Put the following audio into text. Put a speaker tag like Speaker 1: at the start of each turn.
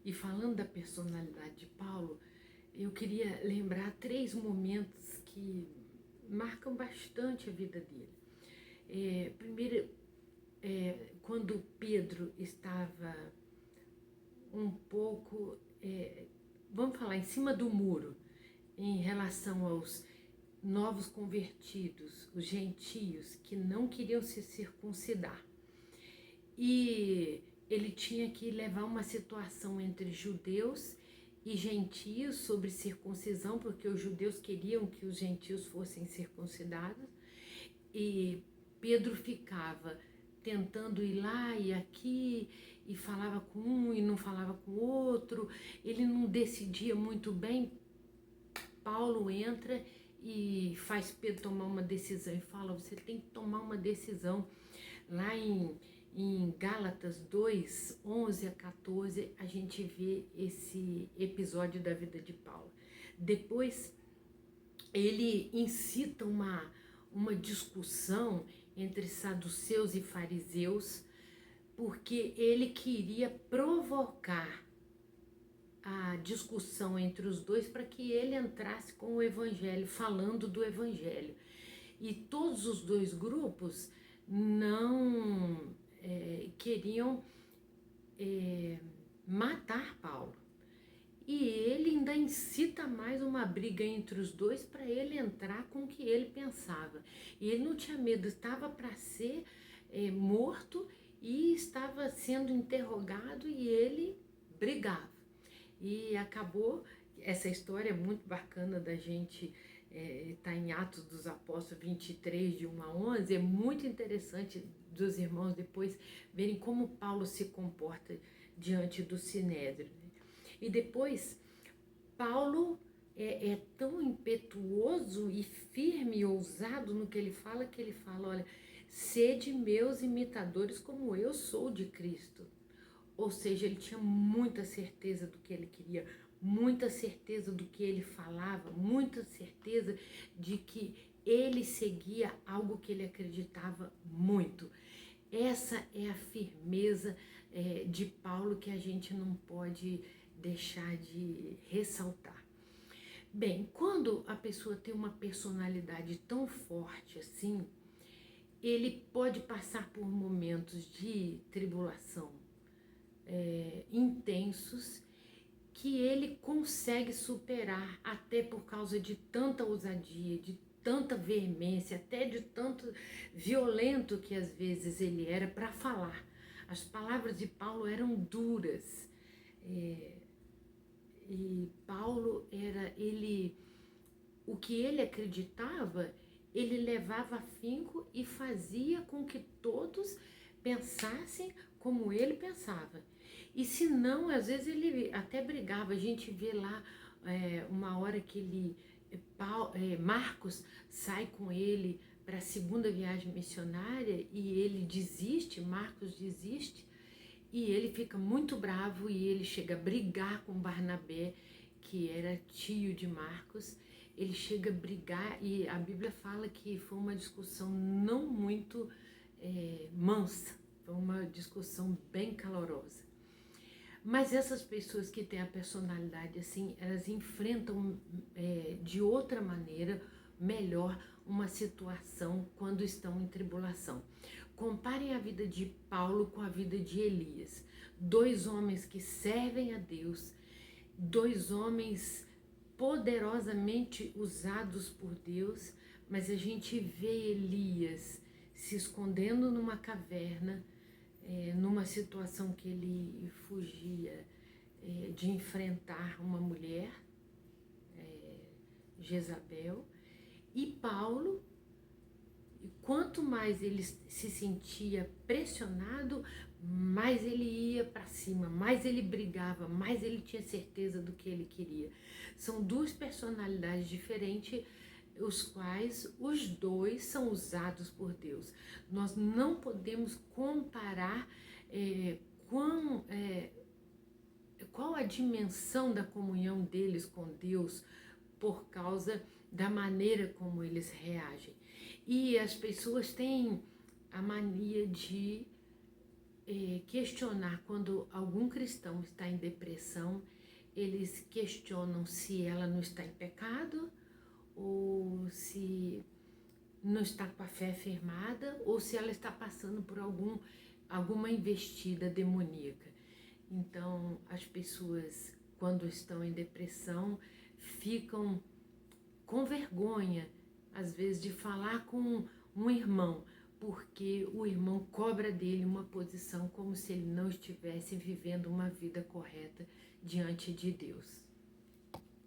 Speaker 1: E falando da personalidade de Paulo, eu queria lembrar 3 momentos que marcam bastante a vida dele. Primeiro, quando Pedro estava um pouco, vamos falar, em cima do muro, em relação aos novos convertidos, os gentios, que não queriam se circuncidar. E ele tinha que levar uma situação entre judeus e gentios sobre circuncisão, porque os judeus queriam que os gentios fossem circuncidados, e Pedro ficava tentando ir lá e aqui, e falava com um e não falava com o outro, ele não decidia muito bem. Paulo entra e faz Pedro tomar uma decisão e fala: você tem que tomar uma decisão. Lá em Gálatas 2, 11 a 14, a gente vê esse episódio da vida de Paulo. Depois, ele incita uma discussão entre saduceus e fariseus, porque ele queria provocar a discussão entre os dois para que ele entrasse com o evangelho, falando do evangelho. E todos os dois grupos não queriam matar Paulo. E ele ainda incita mais uma briga entre os dois para ele entrar com o que ele pensava. E ele não tinha medo, estava para ser morto e estava sendo interrogado e ele brigava. E acabou, essa história é muito bacana da gente, está em Atos dos Apóstolos 23, de 1 a 11, é muito interessante dos irmãos depois verem como Paulo se comporta diante do Sinédrio. E depois, Paulo é tão impetuoso e firme e ousado no que ele fala, olha, sede meus imitadores como eu sou de Cristo. Ou seja, ele tinha muita certeza do que ele queria, muita certeza do que ele falava, muita certeza de que ele seguia algo que ele acreditava muito. Essa é a firmeza de Paulo que a gente não pode deixar de ressaltar. Bem, quando a pessoa tem uma personalidade tão forte assim, ele pode passar por momentos de tribulação intensos que ele consegue superar, até por causa de tanta ousadia, de tanta veemência, até de tanto violento que às vezes ele era para falar. As palavras de Paulo eram duras. E Paulo o que ele acreditava, ele levava afinco e fazia com que todos pensassem como ele pensava. E se não, às vezes ele até brigava. A gente vê lá uma hora que Marcos sai com ele para a segunda viagem missionária e ele desiste, Marcos desiste, e ele fica muito bravo e ele chega a brigar com Barnabé, que era tio de Marcos. Ele chega a brigar e a Bíblia fala que foi uma discussão não muito mansa, foi uma discussão bem calorosa. Mas essas pessoas que têm a personalidade assim, elas enfrentam de outra maneira, melhor, uma situação quando estão em tribulação. Comparem a vida de Paulo com a vida de Elias. 2 homens que servem a Deus, 2 homens poderosamente usados por Deus, mas a gente vê Elias se escondendo numa caverna, numa situação que ele fugia de enfrentar uma mulher, Jezabel, e Paulo, quanto mais ele se sentia pressionado, mais ele ia para cima, mais ele brigava, mais ele tinha certeza do que ele queria. São 2 personalidades diferentes, os quais os 2 são usados por Deus. Nós não podemos comparar qual a dimensão da comunhão deles com Deus por causa da maneira como eles reagem. E as pessoas têm a mania de questionar quando algum cristão está em depressão, eles questionam se ela não está em pecado, ou se não está com a fé firmada, ou se ela está passando por alguma investida demoníaca. Então, as pessoas, quando estão em depressão, ficam com vergonha, às vezes, de falar com um irmão, porque o irmão cobra dele uma posição como se ele não estivesse vivendo uma vida correta diante de Deus.